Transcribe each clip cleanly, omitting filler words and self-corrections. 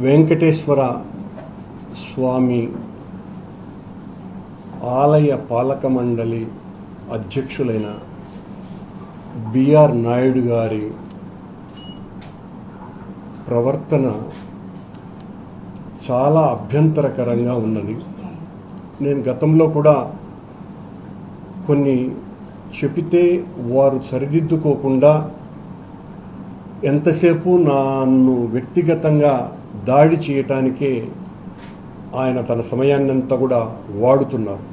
వెంకటేశ్వర స్వామి ఆలయ పాలక మండలి అధ్యక్షులైన బిఆర్ నాయుడు గారి ప్రవర్తన చాలా అభ్యంతరకరంగా ఉన్నది. నేను గతంలో కూడా కొన్ని చెబితే వారు సరిదిద్దుకోకుండా ఎంతసేపు నన్ను వ్యక్తిగతంగా దాడి చేయటానికే ఆయన తన సమయాన్నంతా కూడా వాడుతున్నారు.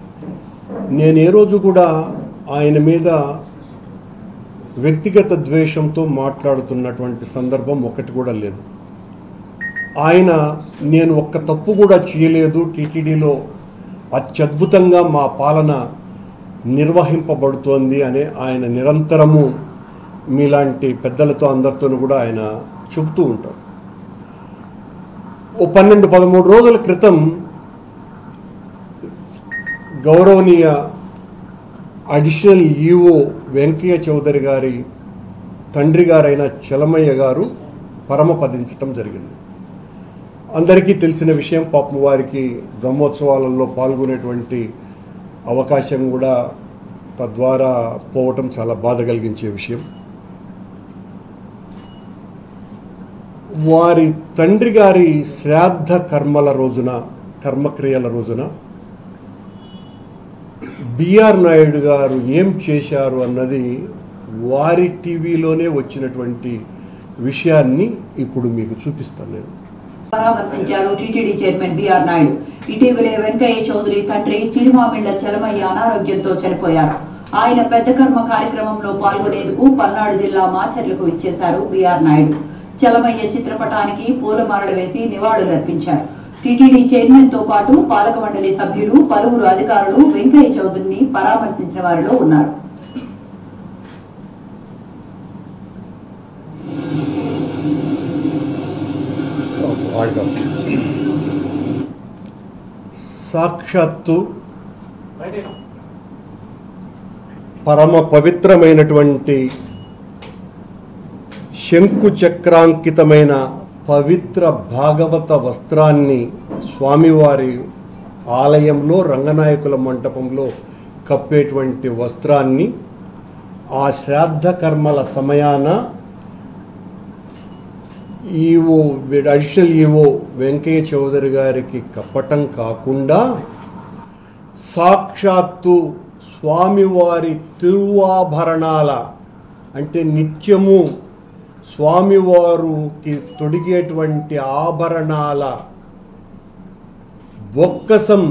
నేను ఏ రోజు కూడా ఆయన మీద వ్యక్తిగత ద్వేషంతో మాట్లాడుతున్నటువంటి సందర్భం ఒకటి కూడా లేదు. ఆయన నేను ఒక్క తప్పు కూడా చేయలేదు, టీటీడీలో అత్యద్భుతంగా మా పాలన నిర్వహింపబడుతోంది అనే ఆయన నిరంతరము మీలాంటి పెద్దలతో అందరితోనూ కూడా ఆయన చెబుతూ ఉంటారు. ఓ 12-13 రోజుల క్రితం గౌరవనీయ అడిషనల్ ఈఓ వెంకయ్య చౌదరి గారి తండ్రి గారైన చలమయ్య గారు పరమపదించటం జరిగింది. అందరికీ తెలిసిన విషయం. పాపం వారికి బ్రహ్మోత్సవాలలో పాల్గొనేటువంటి అవకాశం కూడా తద్వారా పోవటం చాలా బాధ కలిగించే విషయం. వారి తండ్రి గారి శ్రాద్ధ కర్మక్రియల రోజున బిఆర్ నాయుడు గారు ఏం చేశారు అన్నది వారి టీవీలోనే వచ్చినటువంటి విషయాన్ని ఇప్పుడు మీకు చూపిస్తాను. నేను పరామర్శించారు టీటీడీ చైర్మన్ బిఆర్ నాయుడు. ఇటీవలే వెంకయ్య చౌదరి తండ్రి చిరుమామిళ్ల చలమయ్య అనారోగ్యంతో చనిపోయారు. ఆయన పెద్ద కర్మ కార్యక్రమంలో పాల్గొనేందుకు పల్నాడు జిల్లా మాచర్లకు ఇచ్చేశారు బిఆర్ నాయుడు. చలమయ్య చిత్రపటానికి పూలమాలలు వేసి నివాళులర్పించారు. టీటీడీ చైర్మన్ తో పాటు పాలక మండలి సభ్యులు, పలువురు అధికారులు వెంకయ్య చౌదరిని పరామర్శించిన వారిలో ఉన్నారు. సాక్షాత్తు పరమ పవిత్రమైనటువంటి శంకు చక్రాంకితమైన పవిత్ర భాగవత వస్త్రాన్ని స్వామివారి ఆలయంలో రంగనాయకుల మంటపంలో కప్పేటువంటి వస్త్రాన్ని ఆ శ్రాద్ధ కర్మల సమయాన అడిషనల్ ఈవో వెంకయ్య చౌదరి గారికి కప్పటం కాకుండా సాక్షాత్తు స్వామివారి తిరువాభరణాల అంటే నిత్యము స్వామివారికి తొడిగేటువంటి ఆభరణాల బొక్కసం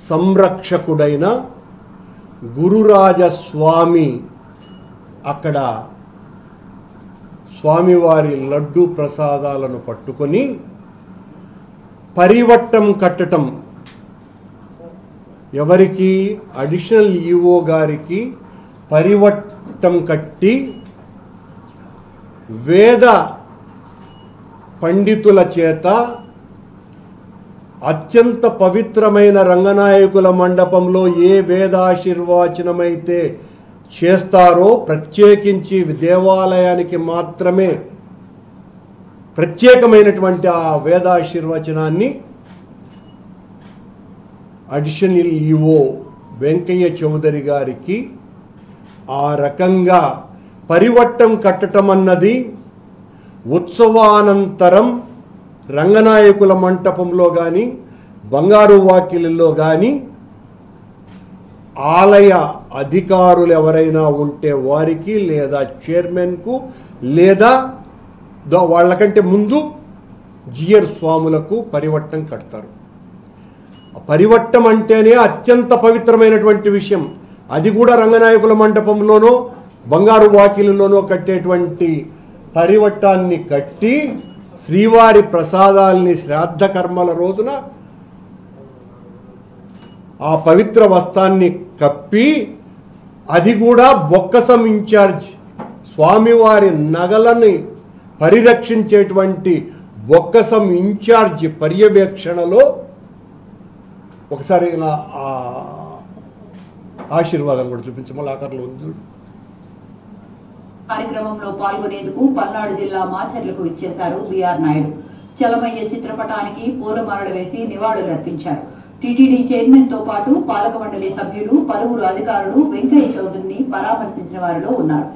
సంరక్షకుడైన గురురాజస్వామి అక్కడ స్వామివారి లడ్డు ప్రసాదాలను పట్టుకొని పరివట్టం కట్టటం, ఎవరికి అడిషనల్ ఈఓ గారికి పరివట్టం కట్టి వేద పండితుల చేత అత్యంత పవిత్రమైన రంగనాయకుల మండపంలో ఏ వేదాశీర్వచనమైతే చేస్తారో ప్రత్యేకించి దేవాలయానికి మాత్రమే ప్రత్యేకమైనటువంటి ఆ వేదాశీర్వచనాన్ని అడిషనల్ ఈఓ వెంకయ్య చౌదరి గారికి ఆ రకంగా పరివట్టం కట్టడం అన్నది ఉత్సవానంతరం రంగనాయకుల మంటపంలో కానీ బంగారు వాకిలిలో కానీ ఆలయ అధికారులు ఎవరైనా ఉంటే వారికి లేదా చైర్మన్కు లేదా వాళ్ళకంటే ముందు జియర్ స్వాములకు పరివట్టం కడతారు. పరివట్టం అంటేనే అత్యంత పవిత్రమైనటువంటి విషయం. అది కూడా రంగనాయకుల మంటపంలోనో బంగారు వాకిలిలోనో కట్టేటువంటి పరివట్టాన్ని కట్టి శ్రీవారి ప్రసాదాల్ని శ్రాద్ధ కర్మల రోజున ఆ పవిత్ర వస్త్రాన్ని కప్పి, అది కూడా బొక్కసం ఇన్ఛార్జ్ స్వామివారి నగలని పరిరక్షించేటువంటి బొక్కసం ఇన్ఛార్జ్ పర్యవేక్షణలో ఒకసారి ఇలా ఆశీర్వాదం కూడా చూపించమని ఆఖరిలో ఉంది. కార్యక్రమంలో పాల్గొనేందుకు పల్నాడు జిల్లా మాచర్లకు ఇచ్చేశారు బిఆర్ నాయుడు. చలమయ్య చిత్రపటానికి పూలమాలలు వేసి నివాళులర్పించారు. టీటీడీ చైర్మన్ తో పాటు పాలక మండలి సభ్యులు, పలువురు అధికారులు వెంకయ్య చౌదరిని పరామర్శించిన వారిలో ఉన్నారు.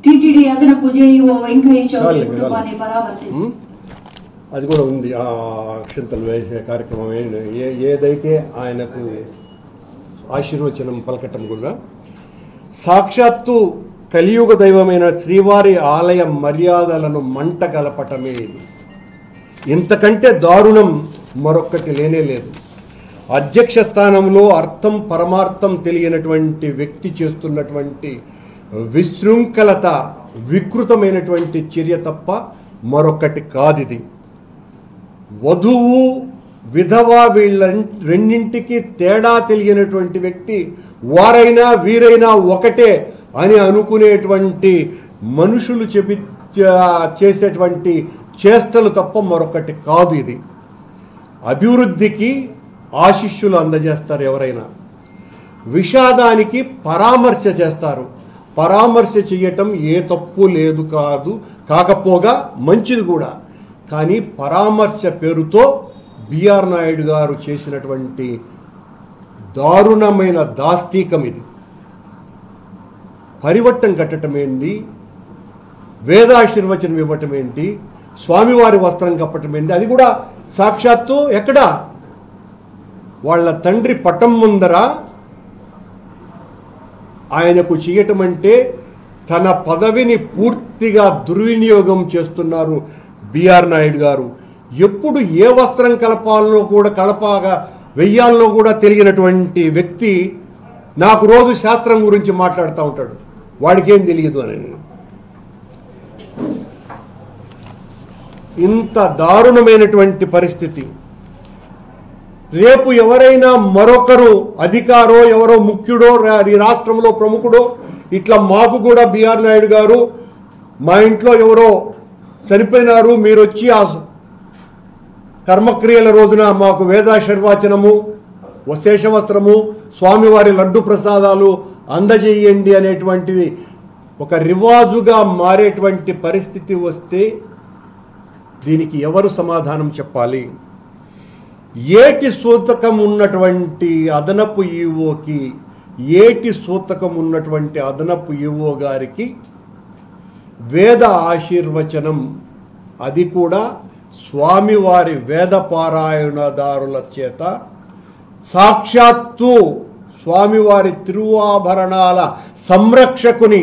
టీటీడీ అదనపు జేఈఓ వెంకయ్య చౌదరి కుటుంబాన్ని పరామర్శించారు. అది కూడా ఉంది. ఆ అక్షంతలు వేసే కార్యక్రమం ఏదైతే ఆయనకు ఆశీర్వచనం పలకటం కూడా సాక్షాత్తు కలియుగ దైవమైన శ్రీవారి ఆలయ మర్యాదలను మంట కలపటమే ఇది. ఇంతకంటే దారుణం మరొక్కటి లేనే లేదు. అధ్యక్ష స్థానంలో అర్థం పరమార్థం తెలియనటువంటి వ్యక్తి చేస్తున్నటువంటి విశృంఖలత, వికృతమైనటువంటి చర్య తప్ప మరొకటి కాదిది. వధువు విధవ వీళ్ళ రెండింటికి తేడా తెలియనటువంటి వ్యక్తి వారైనా వీరైనా ఒకటే అని అనుకునేటువంటి మనుషులు చేసేటువంటి చేష్టలు తప్ప మరొకటి కాదు ఇది. అభివృద్ధికి ఆశిష్యులు అందజేస్తారు ఎవరైనా, విషాదానికి పరామర్శ చేస్తారు. పరామర్శ చేయటం ఏ తప్పు లేదు కాకపోగా మంచిది కూడా. కానీ పరామర్శ పేరుతో బిఆర్ నాయుడు గారు చేసినటువంటి దారుణమైన దాస్తీకం ఇది. పరివట్టం కట్టడం ఏంటి, వేదాశీర్వచనం ఇవ్వటం ఏంటి, స్వామివారి వస్త్రం కప్పటం ఏంటి, అది కూడా సాక్షాత్తు ఎక్కడా వాళ్ళ తండ్రి పటం ముందర ఆయనకు చేయటం అంటే తన పదవిని పూర్తిగా దుర్వినియోగం చేస్తున్నారు బిఆర్ నాయుడు గారు. ఎప్పుడు ఏ వస్త్రం కలపాగా వెయ్యాలనో కూడా తెలియనటువంటి వ్యక్తి నాకు రోజు శాస్త్రం గురించి మాట్లాడుతూ ఉంటాడు. వాడికేం తెలియదు అని. ఇంత దారుణమైనటువంటి పరిస్థితి. రేపు ఎవరైనా మరొకరు అధికారో ఎవరో ముఖ్యుడో ఈ రాష్ట్రంలో ప్రముఖుడో ఇట్లా మాకు కూడా బిఆర్ నాయుడు గారు మా ఇంట్లో ఎవరో చనిపోయినారు, మీరు వచ్చి ఆ కర్మక్రియల రోజున మాకు వేదాశీర్వచనము, శేషవస్త్రము, స్వామివారి లడ్డు ప్రసాదాలు అందజేయండి అనేటువంటిది ఒక రివాజుగా మారేటువంటి పరిస్థితి వస్తే దీనికి ఎవరు సమాధానం చెప్పాలి? ఏటి సూతకం ఉన్నటువంటి అదనపు ఈవోకి, ఏటి సూతకం ఉన్నటువంటి అదనపు ఈవో గారికి వేద ఆశీర్వచనం, అది కూడా స్వామివారి వేద పారాయణదారుల చేత సాక్షాత్తు స్వామివారి తిరువాభరణాల సంరక్షకుని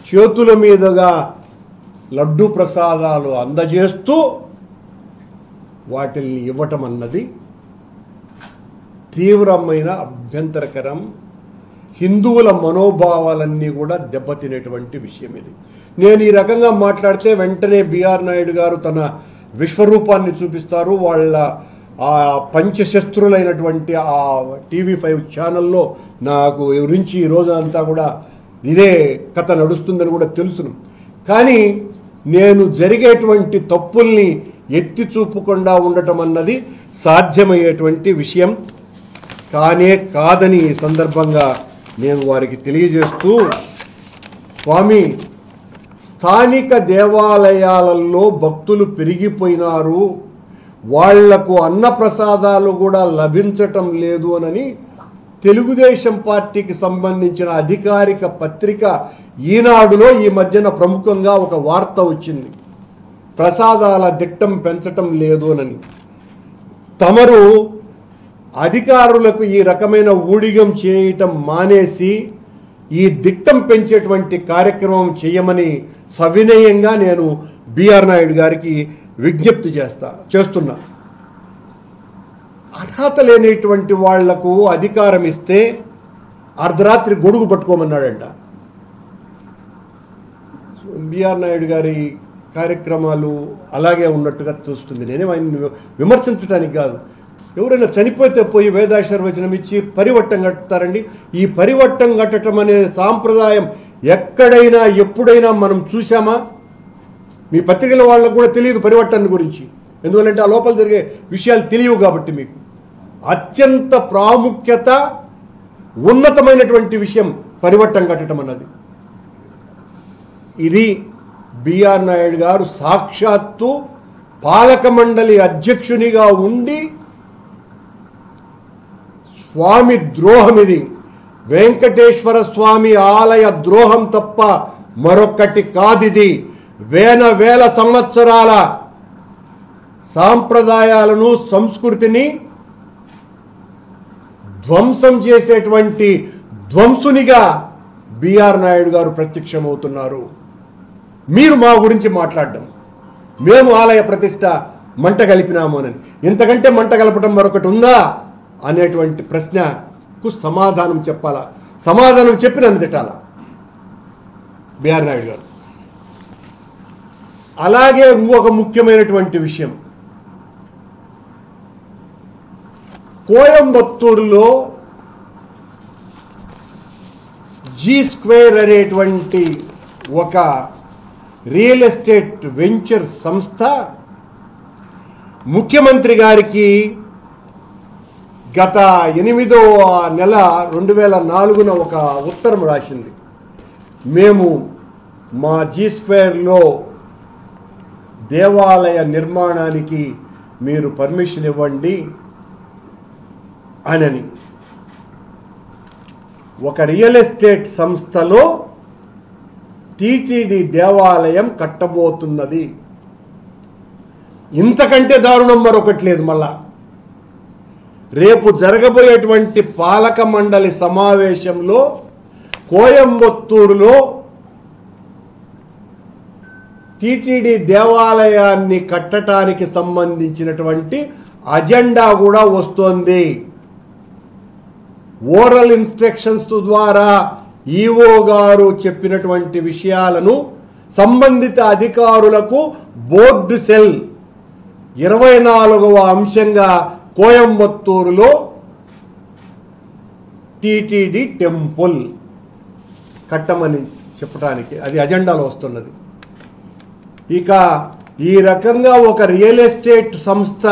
చేతుల మీదుగా లడ్డు ప్రసాదాలు అందజేస్తూ వాటిని ఇవ్వటం అన్నది తీవ్రమైన అభ్యంతరకరం. హిందువుల మనోభావాలన్నీ కూడా దెబ్బతినేటువంటి విషయం ఇది. నేను ఈ రకంగా మాట్లాడితే వెంటనే బిఆర్ నాయుడు గారు తన విశ్వరూపాన్ని చూపిస్తారు. వాళ్ళ ఆ పంచశస్త్రులైనటువంటి ఆ TV5 ఛానల్లో నాకు గురించి ఈ రోజంతా కూడా ఇదే కథ నడుస్తుందని కూడా తెలుసును. కానీ నేను జరిగేటువంటి తప్పుల్ని ఎత్తి చూపకుండా ఉండటం అన్నది సాధ్యమయ్యేటువంటి విషయం కానే కాదని ఈ సందర్భంగా నేను వారికి తెలియజేస్తూ, స్వామి, స్థానిక దేవాలయాలలో భక్తులు పెరిగిపోయినారు, వాళ్లకు అన్నప్రసాదాలు కూడా లభించటం లేదు అని తెలుగుదేశం పార్టీకి సంబంధించిన అధికారిక పత్రిక ఈనాడులో ఈ మధ్యన ప్రముఖంగా ఒక వార్త వచ్చింది. ప్రసాదాల దిట్టం పెంచటం లేదు అని. తమరు అధికారులకు ఈ రకమైన ఊడిగం చేయటం మానేసి ఈ దిట్టం పెంచేటువంటి కార్యక్రమం చేయమని సవినయంగా నేను బిఆర్ నాయుడు గారికి విజ్ఞప్తి చేస్తున్నా. అర్హత లేనిటువంటి వాళ్లకు అధికారం ఇస్తే అర్ధరాత్రి గొడుగు పట్టుకోమన్నాడంట. బిఆర్ నాయుడు గారి కార్యక్రమాలు అలాగే ఉన్నట్టుగా చూస్తుంది. నేనేం ఆయన విమర్శించడానికి కాదు. ఎవరైనా చనిపోతే పోయి వేదాశీర్వచనం ఇచ్చి పరివట్టం కట్టుతారండి. ఈ పరివట్టం కట్టడం అనే సాంప్రదాయం ఎక్కడైనా ఎప్పుడైనా మనం చూసామా? మీ పత్రికల వాళ్ళకు కూడా తెలియదు పరివట్టాన్ని గురించి. ఎందుకంటే ఆ లోపల జరిగే విషయాలు తెలియవు కాబట్టి. మీకు అత్యంత ప్రాముఖ్యత ఉన్నతమైనటువంటి విషయం పరివట్టం కట్టడం అన్నది. ఇది బిఆర్ నాయుడు గారు సాక్షాత్తు పాలక మండలి అధ్యక్షునిగా ఉండి స్వామి ద్రోహం, ఇది వెంకటేశ్వర స్వామి ఆలయ ద్రోహం తప్ప మరొకటి కాదిది. వేల సంవత్సరాల సాంప్రదాయాలను సంస్కృతిని ధ్వంసం చేసేటువంటి ధ్వంసునిగా బిఆర్ నాయుడు గారు ప్రత్యక్షమవుతున్నారు. మీరు మా గురించి మాట్లాడడం, మేము ఆలయ ప్రతిష్ట మంట కలిపినామోనని, ఇంతకంటే మంట కలపడం మరొకటి ఉందా అనేటువంటి ప్రశ్నకు సమాధానం చెప్పాలా? సమాధానం చెప్పి నన్ను తిట్టాలా బిఆర్ నాయుడు గారు. అలాగే ఇంకొక ముఖ్యమైనటువంటి విషయం, కోయంబత్తూరులో G2 అనేటువంటి ఒక రియల్ ఎస్టేట్ వెంచర్ సంస్థ ముఖ్యమంత్రి గారికి గత 8వ నెల 2004 ఒక ఉత్తరం రాసింది. మేము మా G2లో దేవాలయ నిర్మాణానికి మీరు పర్మిషన్ ఇవ్వండి అని. ఒక రియల్ ఎస్టేట్ సంస్థలో టీటీడీ దేవాలయం కట్టబోతున్నది. ఇంతకంటే దారుణం మరొకటి లేదు. మళ్ళా రేపు జరగబోయేటువంటి పాలక మండలి సమావేశంలో కోయంబత్తూరులో టీటీడీ దేవాలయాన్ని కట్టడానికి సంబంధించినటువంటి అజెండా కూడా వస్తోంది. ఓరల్ ఇన్స్ట్రక్షన్స్ ద్వారా ఈఓ గారు చెప్పినటువంటి విషయాలను సంబంధిత అధికారులకు బోర్డు సెల్ 24వ అంశంగా కోయంబత్తూరులో టీటీడీ టెంపుల్ కట్టమని చెప్పడానికి అది అజెండాలో వస్తున్నది. ఇక ఈ రకంగా ఒక రియల్ ఎస్టేట్ సంస్థ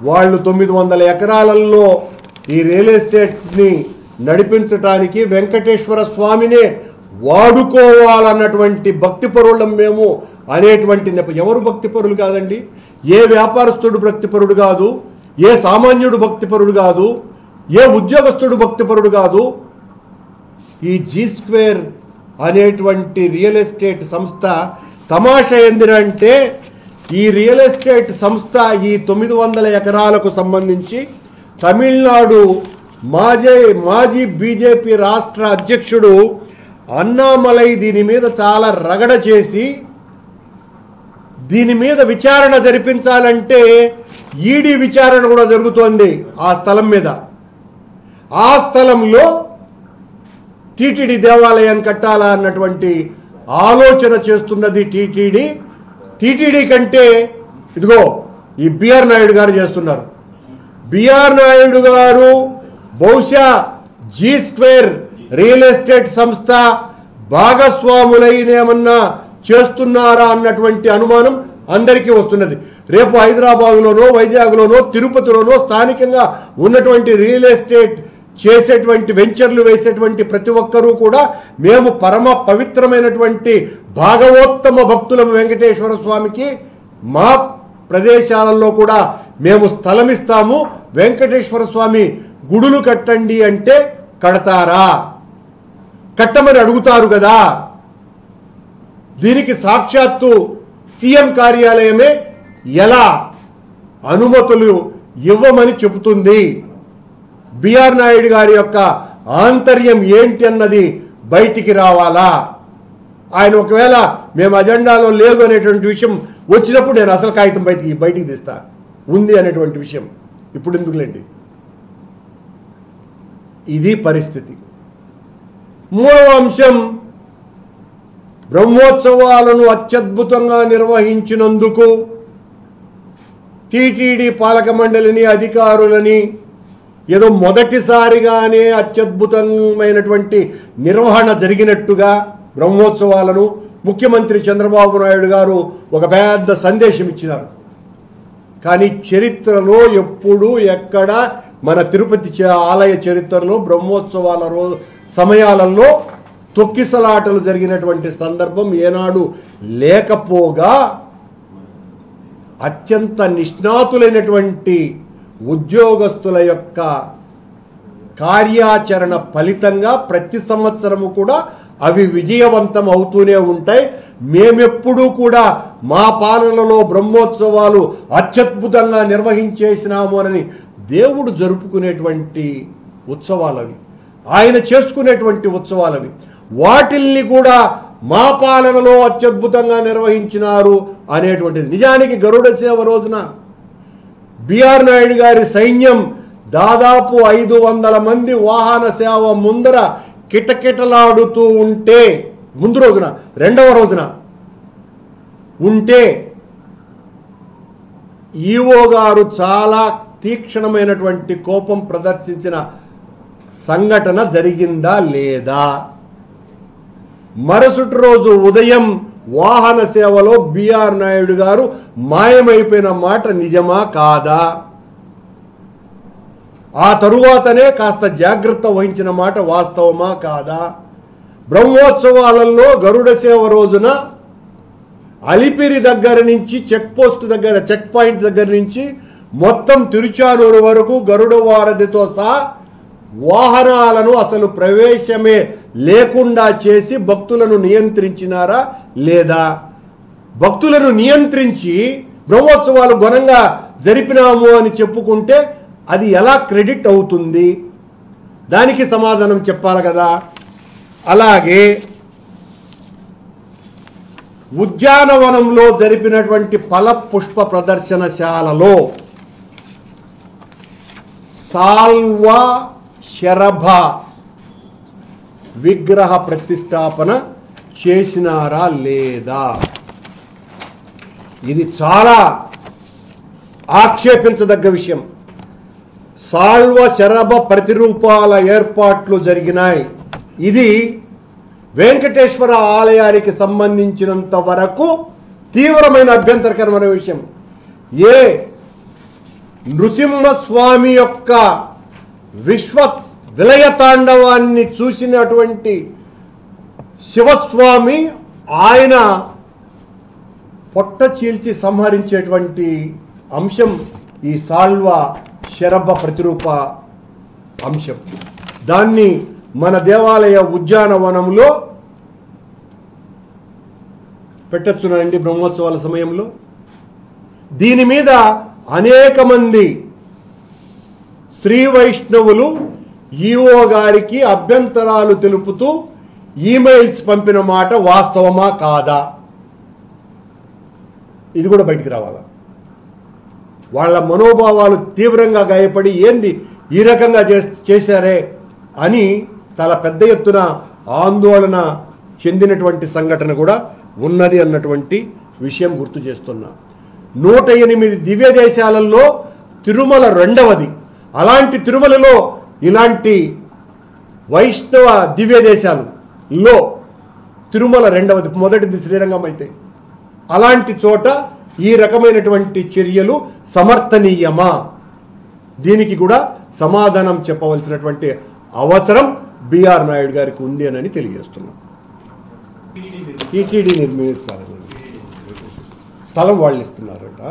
వాళ్ళు 900 ఎకరాలలో ఈ రియల్ ఎస్టేట్ని నడిపించడానికి వెంకటేశ్వర స్వామినే వాడుకోవాలన్నటువంటి భక్తిపరులం మేము అనేటువంటి ఎవరు భక్తిపరులు కాదండి? ఏ వ్యాపారస్తుడు భక్తిపరుడు కాదు, ఏ సామాన్యుడు భక్తిపరుడు కాదు, ఏ ఉద్యోగస్తుడు భక్తిపరుడు కాదు. ఈ G2 అనేటువంటి రియల్ ఎస్టేట్ సంస్థ తమాషా ఏంటంటే, ఈ రియల్ ఎస్టేట్ సంస్థ ఈ 900 ఎకరాలకు సంబంధించి తమిళనాడు మాజీ బీజేపీ రాష్ట్ర అధ్యక్షుడు అన్నామలై దీని మీద చాలా రగడ చేసి దీని మీద విచారణ జరిపించాలంటే ఈడీ విచారణ కూడా జరుగుతోంది ఆ స్థలం మీద. ఆ స్థలంలో టీటీడీ దేవాలయాన్ని కట్టాలా అన్నటువంటి ఆలోచన చేస్తున్నది టీటీడీ. టీటీడీ కంటే ఇదిగో ఈ బిఆర్ నాయుడు గారు చేస్తున్నారు. బిఆర్ నాయుడు గారు బహుశా G2 రియల్ ఎస్టేట్ సంస్థ భాగస్వాములైనేమన్నా చేస్తున్నారా అన్నటువంటి అనుమానం అందరికీ వస్తున్నది. రేపు హైదరాబాదులోనో, వైజాగ్లోనో, తిరుపతిలోనో స్థానికంగా ఉన్నటువంటి రియల్ ఎస్టేట్ చేసేటువంటి వెంచర్లు వేసేటువంటి ప్రతి ఒక్కరూ కూడా మేము పరమ పవిత్రమైనటువంటి భాగవోత్తమ భక్తులం వెంకటేశ్వర స్వామికి, మా ప్రదేశాలలో కూడా మేము స్థలం ఇస్తాము, వెంకటేశ్వర స్వామి గుడులు కట్టండి అంటే కడతారా? కట్టమని అడుగుతారు కదా. దీనికి సాక్షాత్తు సీఎం కార్యాలయమే ఎలా అనుమతులు ఇవ్వమని చెబుతుంది. బిఆర్ నాయుడు గారి యొక్క ఆంతర్యం ఏంటి అన్నది బయటికి రావాలా. ఆయన ఒకవేళ మేము అజెండాలో లేదు అనేటువంటి విషయం వచ్చినప్పుడు నేను అసలు కాగితం బయటికి తీస్తా ఉంది అనేటువంటి విషయం. ఇప్పుడు ఎందుకులేండి. ఇది పరిస్థితి. మూడవ అంశం, బ్రహ్మోత్సవాలను అత్యద్భుతంగా నిర్వహించినందుకు టీటీడీ పాలక మండలిని, అధికారులని ఏదో మొదటిసారిగానే అత్యద్భుతమైనటువంటి నిర్వహణ జరిగినట్టుగా బ్రహ్మోత్సవాలను ముఖ్యమంత్రి చంద్రబాబు నాయుడు గారు ఒక పెద్ద సందేశం ఇచ్చినారు. కానీ చరిత్రలో ఎప్పుడు ఎక్కడ మన తిరుపతి ఆలయ చరిత్రలో బ్రహ్మోత్సవాల సమయాలలో తొక్కిసలాటలు జరిగినటువంటి సందర్భం ఏనాడు లేకపోగా అత్యంత నిష్ణాతులైనటువంటి ఉద్యోగస్తుల యొక్క కార్యాచరణ ఫలితంగా ప్రతి సంవత్సరము కూడా అవి విజయవంతం అవుతూనే ఉంటాయి. మేమెప్పుడూ కూడా మా పాలనలో బ్రహ్మోత్సవాలు అత్యద్భుతంగా నిర్వహించేసినాము అని దేవుడు జరుపుకునేటువంటి ఉత్సవాలవి, ఆయన చేసుకునేటువంటి ఉత్సవాలవి. వాటిల్ని కూడా మా పాలనలో అత్యద్భుతంగా నిర్వహించినారు అనేటువంటిది. నిజానికి గరుడ సేవ రోజున బిఆర్ నాయుడు గారి సైన్యం దాదాపు 500 మంది వాహన సేవ ముందర కిటకిటలాడుతూ ఉంటే, ముందు రోజున రెండవ రోజున ఉంటే ఈవో గారు చాలా తీక్షణమైనటువంటి కోపం ప్రదర్శించిన సంఘటన జరిగిందా లేదా? మరుసటి రోజు ఉదయం వాహన సేవలో బిఆర్ నాయుడు గారు మాయమైపోయిన మాట నిజమా కాదా? ఆ తరువాతనే కాస్త జాగ్రత్త వహించిన మాట వాస్తవమా కాదా? బ్రహ్మోత్సవాలలో గరుడ సేవ రోజున అలిపిరి దగ్గర నుంచి చెక్ పాయింట్ దగ్గర నుంచి మొత్తం తిరుచానూరు వరకు గరుడ వారధితో సహా వాహనాలను అసలు ప్రవేశమే లేకుండా చేసి భక్తులను నియంత్రించినారా లేదా? భక్తులను నియంత్రించి బ్రహ్మోత్సవాలు ఘనంగా జరిపినాము అని చెప్పుకుంటే అది ఎలా క్రెడిట్ అవుతుంది? దానికి సమాధానం చెప్పాలి కదా. అలాగే ఉద్యానవనంలో జరిపినటువంటి ఫల పుష్ప ప్రదర్శనశాలలో సాల్వా శరభ విగ్రహ ప్రతిష్టాపన చేసినారా లేదా? ఇది చాలా ఆక్షేపించదగ్గ విషయం. సాల్వ శరభ ప్రతిరూపాల ఏర్పాట్లు జరిగినాయి. ఇది వెంకటేశ్వర ఆలయానికి సంబంధించినంత వరకు తీవ్రమైన అభ్యంతరకరమైన విషయం. ఏ నృసింహస్వామి యొక్క విశ్వ విలయతాండవాన్ని చూసినటువంటి శివస్వామి ఆయన పొట్ట చీల్చి సంహరించేటువంటి అంశం ఈ సాల్వ శరభ ప్రతిరూప అంశం. దాన్ని మన దేవాలయ ఉద్యానవనంలో పెట్టొచ్చునండి బ్రహ్మోత్సవాల సమయంలో. దీని మీద అనేక మంది శ్రీ వైష్ణవులు ఈఓ గారికి అభ్యంతరాలు తెలుపుతూ ఈమెయిల్స్ పంపిన మాట వాస్తవమా కాదా? ఇది కూడా బయటికి రావాలా. వాళ్ళ మనోభావాలు తీవ్రంగా గాయపడి ఏంది ఈ రకంగా చేశారే అని చాలా పెద్ద ఎత్తున ఆందోళన చెందినటువంటి సంఘటన కూడా ఉన్నది అన్నటువంటి విషయం గుర్తు చేస్తున్నా. 108 దివ్య దేశాలలో తిరుమల రెండవది. అలాంటి తిరుమలలో ఇలాంటి వైష్ణవ దివ్య దేశాలలో తిరుమల రెండవది, మొదటిది శ్రీరంగం అయితే. అలాంటి చోట ఈ రకమైనటువంటి చర్యలు సమర్థనీయమా? దీనికి కూడా సమాధానం చెప్పవలసినటువంటి అవసరం బిఆర్ నాయుడు గారికి ఉంది అని తెలియజేస్తున్నాం. టీటీడీ నిర్మించాలని స్థలం వాళ్ళు ఇస్తున్నారట.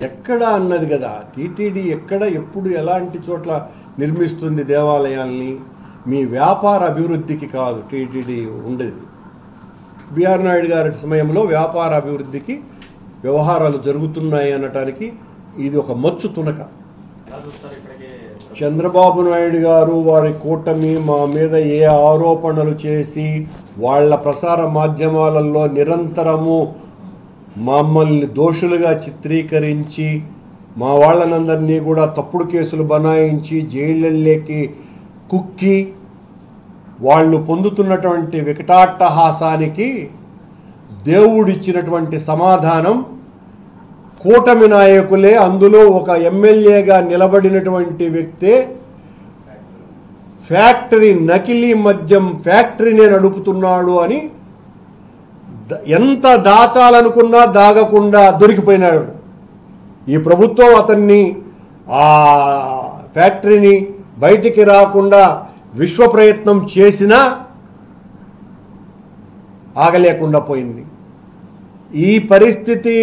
ఎక్కడ అన్నది కదా, టీటీడీ ఎక్కడ ఎప్పుడు ఎలాంటి చోట్ల నిర్మిస్తుంది దేవాలయాల్ని? మీ వ్యాపార అభివృద్ధికి కాదు టీటీడీ ఉండేది. బిఆర్ నాయుడు గారి సమయంలో వ్యాపార అభివృద్ధికి వ్యవహారాలు జరుగుతున్నాయి అనటానికి ఇది ఒక మచ్చు తునక. చంద్రబాబు నాయుడు గారు వారి కూటమి మా మీద ఏ ఆరోపణలు చేసి వాళ్ళ ప్రసార మాధ్యమాలలో నిరంతరము మమ్మల్ని దోషులుగా చిత్రీకరించి మా వాళ్ళనందరినీ కూడా తప్పుడు కేసులు బనాయించి జైళ్ళకి కుక్కి వాళ్ళు పొందుతున్నటువంటి వికటాట్టహాసానికి దేవుడిచ్చినటువంటి సమాధానం కూటమి నాయకులే, అందులో ఒక ఎమ్మెల్యేగా నిలబడినటువంటి వ్యక్తే ఫ్యాక్టరీ, నకిలీ మద్యం ఫ్యాక్టరీనే నడుపుతున్నాడు అని ఎంత దాచాలనుకున్నా దాగకుండా దొరికిపోయినాడు. ఈ ప్రభుత్వం అతన్ని ఆ ఫ్యాక్టరీని బయటికి రాకుండా విశ్వ ప్రయత్నం చేసినా ఆగలేకుండా పోయింది. ఈ పరిస్థితి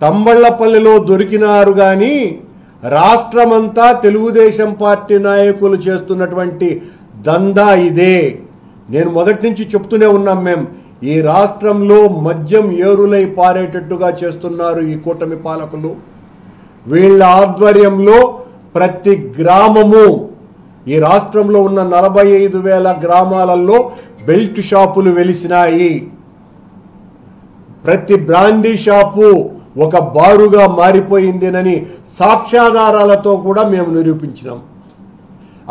తంబళ్లపల్లిలో దొరికినారు కానీ రాష్ట్రమంతా తెలుగుదేశం పార్టీ నాయకులు చేస్తున్నటువంటి దందా ఇదే. నేను మొదటి నుంచి చెప్తూనే ఉన్నాం, మేము ఈ రాష్ట్రంలో మద్యం ఏరులై పారేటట్టుగా చేస్తున్నారు ఈ కూటమి పాలకులు. వీళ్ళ ఆధ్వర్యంలో ప్రతి గ్రామము, ఈ రాష్ట్రంలో ఉన్న 45,000 గ్రామాలలో బెల్ట్ షాపులు వెలిసినాయి. ప్రతి బ్రాందీ షాపు ఒక బారుగా మారిపోయిందేనని సాక్ష్యాధారాలతో కూడా మేము నిరూపించినాం.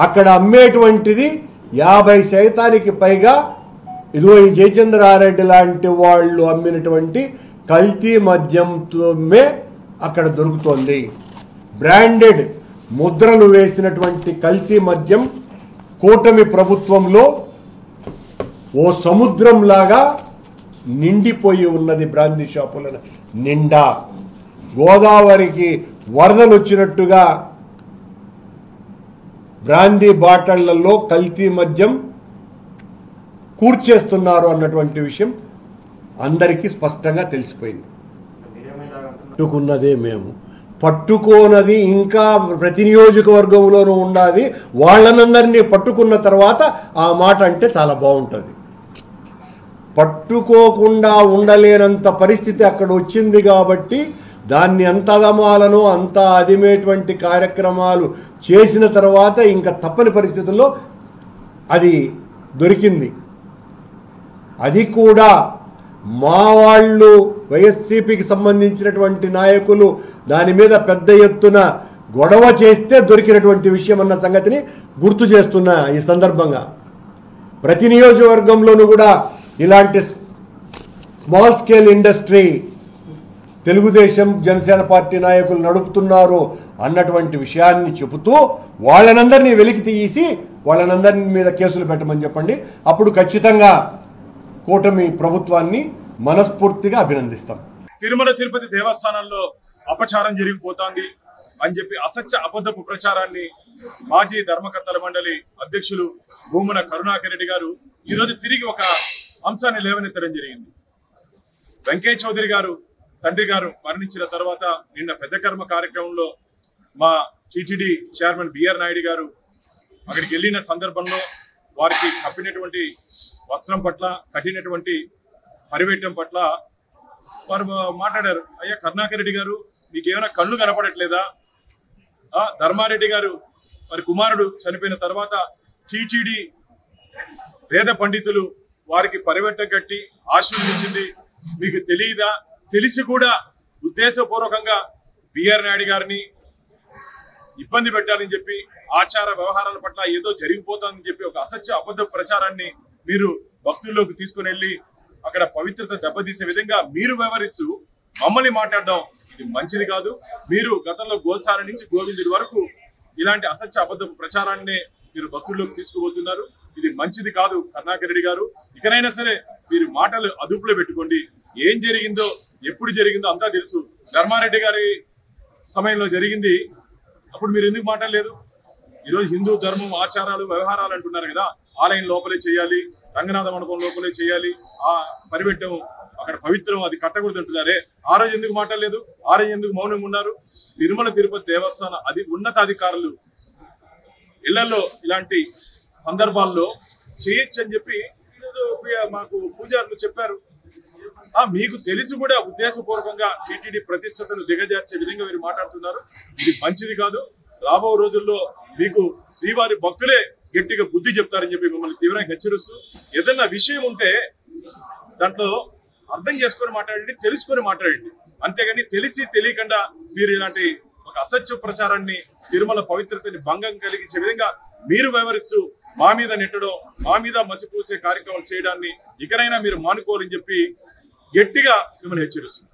అక్కడ అమ్మేటువంటిది 50% పైగా ఇదిగో ఈ జయచంద్రారెడ్డి లాంటి వాళ్ళు అమ్మినటువంటి కల్తీ మద్యంతోమే అక్కడ దొరుకుతోంది. బ్రాండెడ్ ముద్రలు వేసినటువంటి కల్తీ మద్యం కూటమి ప్రభుత్వంలో ఓ సముద్రంలాగా నిండిపోయి ఉన్నది. బ్రాందీ షాపుల నిండా గోదావరికి వరదలు వచ్చినట్టుగా బ్రాందీ బాటళ్లలో కల్తీ మద్యం కూర్చేస్తున్నారు అన్నటువంటి విషయం అందరికీ స్పష్టంగా తెలిసిపోయింది. పట్టుకున్నదే మేము, పట్టుకోనది ఇంకా ప్రతి నియోజకవర్గంలోనూ ఉండాలి. వాళ్ళనందరినీ పట్టుకున్న తర్వాత ఆ మాట అంటే చాలా బాగుంటుంది. పట్టుకోకుండా ఉండలేనంత పరిస్థితి అక్కడ వచ్చింది కాబట్టి దాన్ని అంత అదమాలను అంత అదిమేటువంటి కార్యక్రమాలు చేసిన తర్వాత ఇంకా తప్పని పరిస్థితుల్లో అది దొరికింది. అది కూడా మా వాళ్ళు వైఎస్సీపీకి సంబంధించినటువంటి నాయకులు దాని మీద పెద్ద ఎత్తున గొడవ చేస్తే దొరికినటువంటి విషయం అన్న సంగతిని గుర్తు చేస్తున్నా. ఈ సందర్భంగా ప్రతి నియోజకవర్గంలోనూ కూడా ఇలాంటి small scale industry Telugu Desam Janasena party నాయకులు నడుపుతున్నారు అన్నటువంటి విషయాన్ని చెబుతూ వాళ్ళనందరినీ వెలికి తీసి వాళ్ళనందరి మీద కేసులు పెట్టమని చెప్పండి. అప్పుడు ఖచ్చితంగా కూటమి ప్రభుత్వాన్ని మనస్ఫూర్తిగా అభినందిస్తాం. తిరుమల తిరుపతి దేవస్థానంలో అపచారం జరిగిపోతోంది అని చెప్పి అసత్య అబద్ధపు ప్రచారాన్ని మాజీ ధర్మకర్తల మండలి అధ్యక్షులు భూమన కరుణాకర్ రెడ్డి గారు ఈరోజు తిరిగి ఒక అంశాన్ని లేవనెత్తడం జరిగింది. వెంకయ్య చౌదరి గారు తండ్రి గారు మరణించిన తర్వాత నిన్న పెద్ద కర్మ కార్యక్రమంలో మా టీటీడీ చైర్మన్ బిఆర్ నాయుడు గారు అక్కడికి వెళ్ళిన సందర్భంలో వారికి కప్పినటువంటి వస్త్రం పట్ల, కట్టినటువంటి పరివేటం పట్ల వారు మాట్లాడారు. అయ్యా కరుణాకర్ రెడ్డి గారు, మీకేమైనా కళ్ళు కనపడట్లేదా? ధర్మారెడ్డి గారు వారి కుమారుడు చనిపోయిన తర్వాత టీటీడీ వేద పండితులు వారికి పరివేటం కట్టి ఆశీర్వదించింది మీకు తెలియదా? తెలిసి కూడా ఉద్దేశపూర్వకంగా బిఆర్ నాయుడు గారిని ఇబ్బంది పెట్టాలని చెప్పి ఆచార వ్యవహారాల పట్ల ఏదో జరిగిపోతుందని చెప్పి ఒక అసత్య అబద్ధ ప్రచారాన్ని మీరు భక్తుల్లోకి తీసుకుని వెళ్ళి అక్కడ పవిత్రత దెబ్బతీసే విధంగా మీరు వ్యవహరిస్తూ మమ్మల్ని మాట్లాడడం ఇది మంచిది కాదు. మీరు గతంలో గోసాల నుంచి గోవిందుడి వరకు ఇలాంటి అసత్య అబద్ధ ప్రచారాన్ని మీరు భక్తుల్లోకి తీసుకుపోతున్నారు. ఇది మంచిది కాదు. కరుణాకర్ రెడ్డి గారు, ఇకనైనా సరే మీరు మాటలు అదుపులో పెట్టుకోండి. ఏం జరిగిందో, ఎప్పుడు జరిగిందో అంతా తెలుసు. ధర్మారెడ్డి గారి సమయంలో జరిగింది, అప్పుడు మీరు ఎందుకు మాట్లాడలేదు? ఈరోజు హిందూ ధర్మం, ఆచారాలు, వ్యవహారాలు అంటున్నారు కదా, ఆలయం లోపలే చేయాలి, రంగనాథ మండపం లోపలే చేయాలి, ఆ పరివెట్టం అక్కడ పవిత్రం, అది కట్టకూడదు అంటున్నారే. ఆ రోజు ఎందుకు మాట్లాడలేదు? ఆ రోజు ఎందుకు మౌనం ఉన్నారు? తిరుమల తిరుపతి దేవస్థాన ఉన్నతాధికారులు ఇళ్లలో ఇలాంటి సందర్భాల్లో చేయొచ్చు అని చెప్పి మాకు పూజారులు చెప్పారు. మీకు తెలిసి కూడా ఉద్దేశపూర్వకంగా టీటీడీ ప్రతిష్టతను దిగజార్చే విధంగా మీరు మాట్లాడుతున్నారు. ఇది మంచిది కాదు. రాబో రోజుల్లో మీకు శ్రీవారి భక్తులే గట్టిగా బుద్ధి చెప్తారని చెప్పి మిమ్మల్ని తీవ్రంగా హెచ్చరిస్తూ, ఏదన్నా విషయం ఉంటే దాంట్లో అర్థం చేసుకొని మాట్లాడండి, తెలుసుకొని మాట్లాడండి. అంతేగాని తెలిసి తెలియకుండా మీరు ఇలాంటి ఒక అసత్య ప్రచారాన్ని, తిరుమల పవిత్రతని భంగం కలిగించే విధంగా మీరు వ్యవహరిస్తూ మా మీద నెట్టడం, మా మీద మసిపూసే కార్యక్రమాలు చేయడాన్ని ఇకనైనా మీరు మానుకోవాలని చెప్పి గట్టిగా మిమ్మల్ని హెచ్చరిస్తున్నాం.